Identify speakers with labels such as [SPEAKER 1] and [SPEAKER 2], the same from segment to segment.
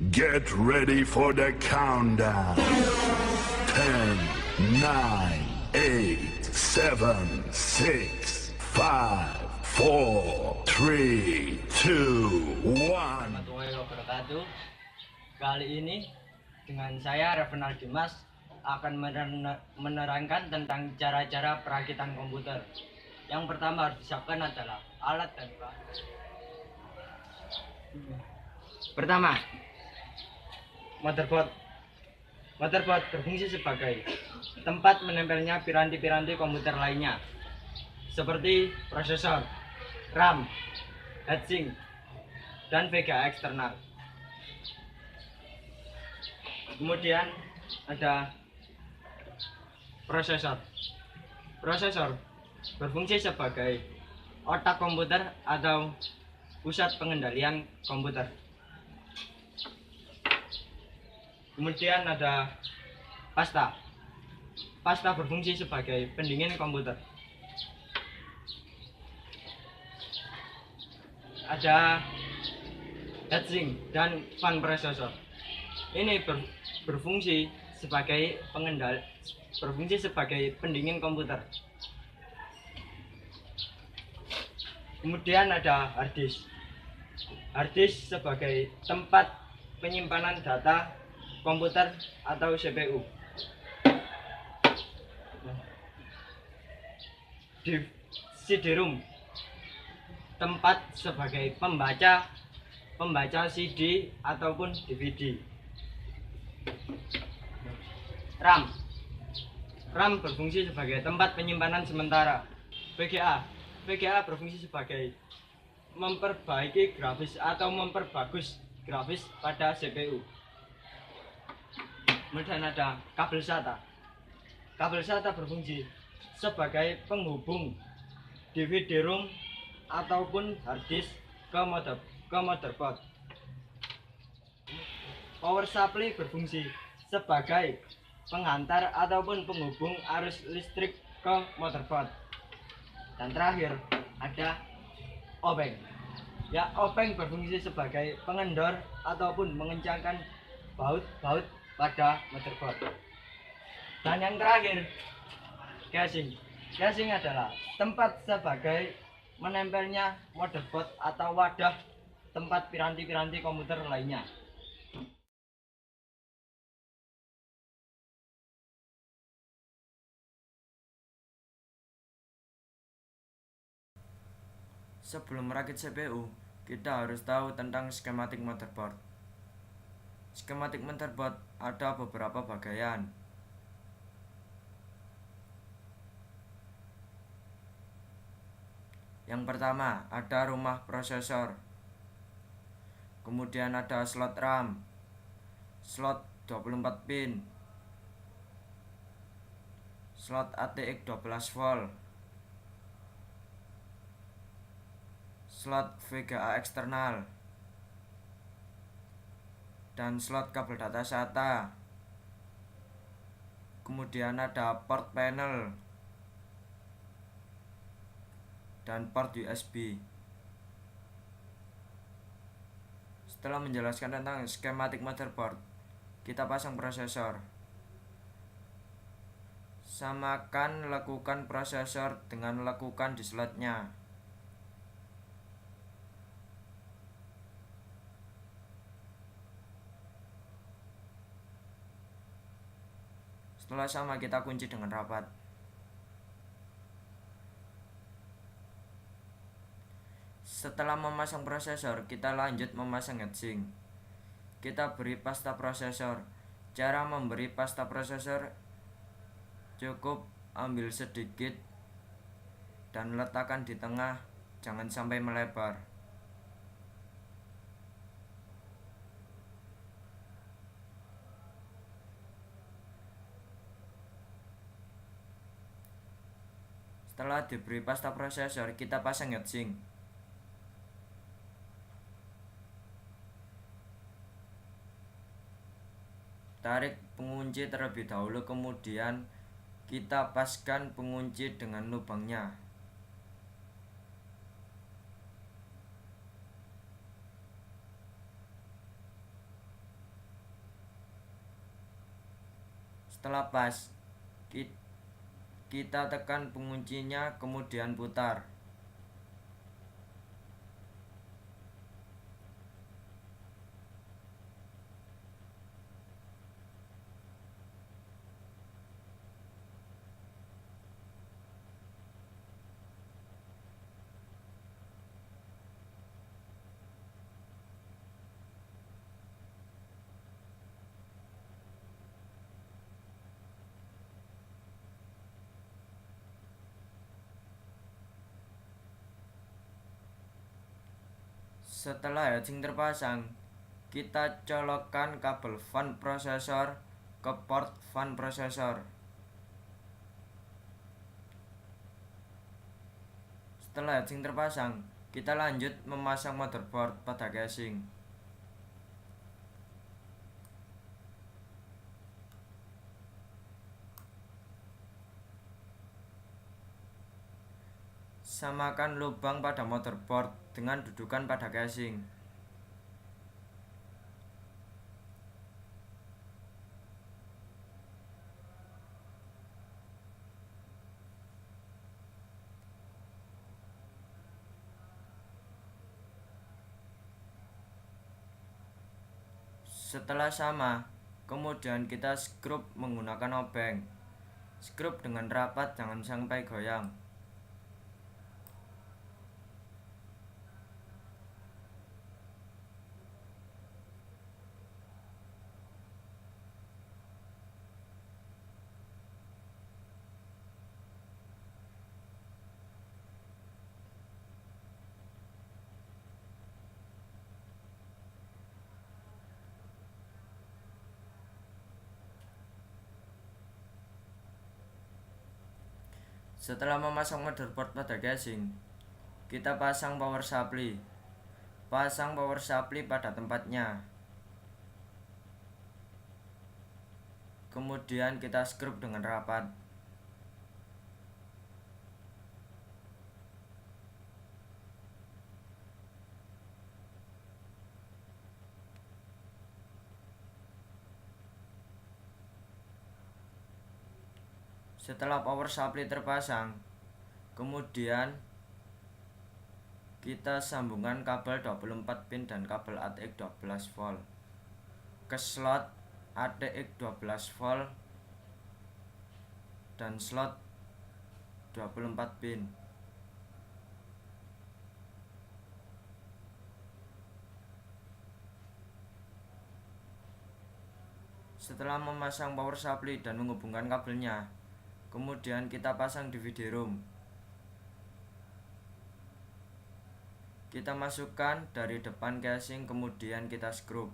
[SPEAKER 1] Get ready for the countdown. 10, 9, 8, 7, 6, 5, 4, 3, 2, 1.
[SPEAKER 2] Warahmatullahi wabarakatuh. Kali ini dengan saya Revenal Dimas akan menerangkan tentang cara-cara perakitan komputer. Yang pertama harus disiapkan adalah alat dan bahan. Pertama, motherboard. Motherboard berfungsi sebagai tempat menempelnya piranti-piranti komputer lainnya, seperti prosesor, RAM, heatsink, dan VGA eksternal. Kemudian ada prosesor. Prosesor berfungsi sebagai otak komputer atau pusat pengendalian komputer. Kemudian ada pasta. Pasta berfungsi sebagai pendingin komputer. Ada heatsink dan fan prosesor. Ini berfungsi sebagai pendingin komputer. Kemudian ada hard disk. Hard disk sebagai tempat penyimpanan data komputer atau CPU. CD-ROM, tempat sebagai pembaca CD ataupun DVD. RAM berfungsi sebagai tempat penyimpanan sementara. VGA berfungsi sebagai memperbaiki grafis atau memperbagus grafis pada CPU. Kemudian ada kabel SATA. Kabel SATA berfungsi sebagai penghubung DVD-ROM ataupun hard disk ke motherboard. Power supply berfungsi sebagai penghantar ataupun penghubung arus listrik ke motherboard. Dan terakhir ada obeng. Obeng berfungsi sebagai pengendor ataupun mengencangkan baut pada motherboard. Dan yang terakhir, casing. Casing adalah tempat sebagai menempelnya motherboard atau wadah tempat piranti-piranti komputer lainnya.
[SPEAKER 3] Sebelum merakit CPU, kita harus tahu tentang skematik motherboard. Skematik motherboard ada beberapa bagian. Yang pertama, ada rumah prosesor. Kemudian ada slot RAM, slot 24 pin, slot ATX 12 volt, slot VGA eksternal, dan slot kabel data SATA. Kemudian ada port panel dan port USB. Setelah menjelaskan tentang skematik motherboard, kita pasang prosesor. Samakan lekukan prosesor dengan lekukan di slotnya. Setelah sama, kita kunci dengan rapat. Setelah memasang prosesor, kita lanjut memasang heatsink. Kita beri pasta prosesor. Cara memberi pasta prosesor, cukup ambil sedikit dan letakkan di tengah, jangan sampai melebar. Setelah diberi pasta prosesor, kita pasang heatsink. Tarik pengunci terlebih dahulu, kemudian kita paskan pengunci dengan lubangnya. Setelah pas, kita tekan penguncinya kemudian putar. Setelah heatsink terpasang, kita colokkan kabel fan prosesor ke port fan prosesor. Setelah heatsink terpasang, kita lanjut memasang motherboard pada casing. Samakan lubang pada motherboard dengan dudukan pada casing. Setelah sama, kemudian kita skrup menggunakan obeng. Skrup dengan rapat, jangan sampai goyang. Setelah memasang motherboard pada casing, kita pasang power supply. Pasang power supply pada tempatnya. Kemudian kita skrup dengan rapat. Setelah power supply terpasang, kemudian kita sambungkan kabel 24 pin dan kabel ATX 12 volt ke slot ATX 12 volt dan slot 24 pin. Setelah memasang power supply dan menghubungkan kabelnya, kemudian kita pasang DVD ROM. Kita masukkan dari depan casing, kemudian kita skrup.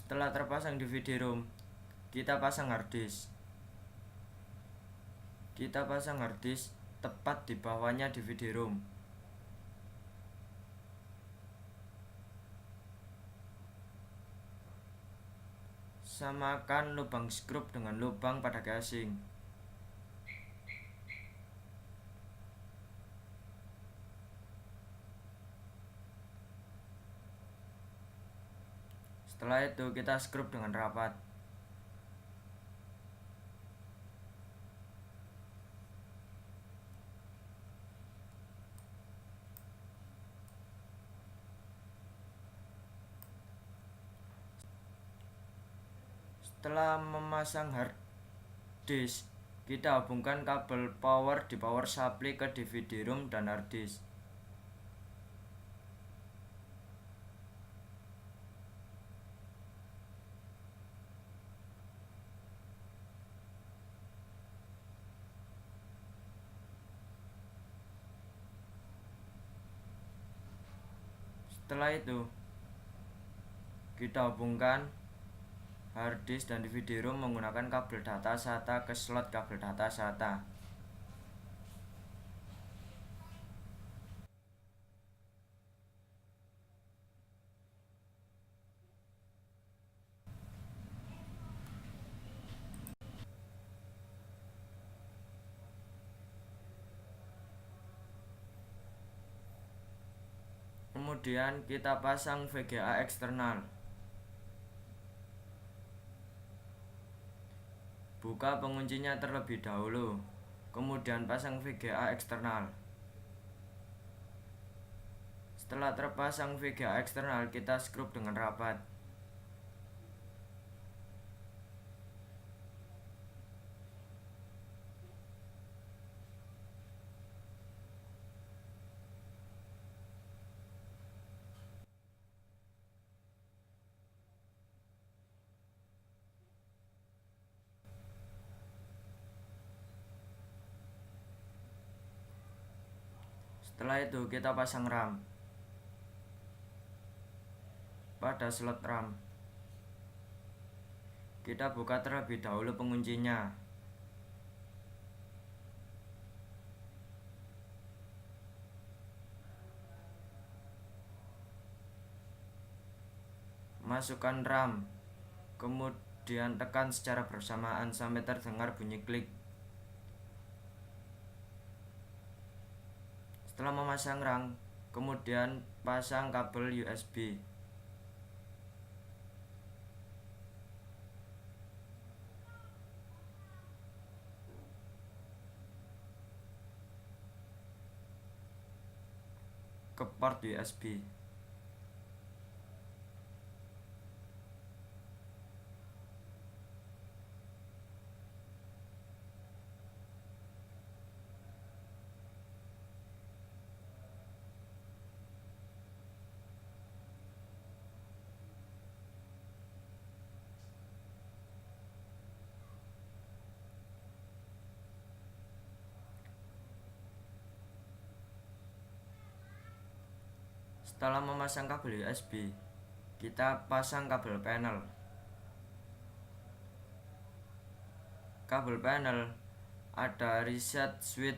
[SPEAKER 3] Setelah terpasang DVD ROM, kita pasang harddisk. Kita pasang harddisk tepat di bawahnya DVD ROM. Samakan lubang skrup dengan lubang pada casing. Setelah itu kita skrup dengan rapat. Setelah memasang hard disk, kita hubungkan kabel power di power supply ke DVD ROM dan hard disk. Setelah itu kita hubungkan harddisk dan DVD ROM menggunakan kabel data SATA ke slot kabel data SATA. Kemudian kita pasang VGA eksternal. Buka penguncinya terlebih dahulu, kemudian pasang VGA eksternal. Setelah terpasang VGA eksternal, kita skrup dengan rapat. Setelah itu kita pasang RAM pada slot RAM. Kita buka terlebih dahulu penguncinya. Masukkan RAM, kemudian tekan secara bersamaan sampai terdengar bunyi klik. Setelah memasang RAM, kemudian pasang kabel USB. Ke port USB. Setelah memasang kabel USB, kita pasang kabel panel. Kabel panel ada reset switch,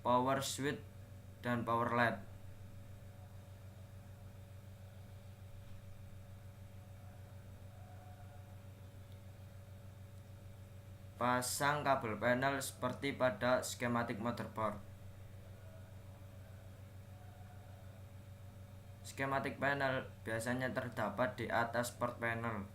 [SPEAKER 3] power switch, dan power LED. Pasang kabel panel seperti pada skematik motherboard. Skematik panel biasanya terdapat di atas port panel.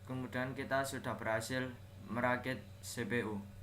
[SPEAKER 3] Kemudian kita sudah berhasil merakit CPU.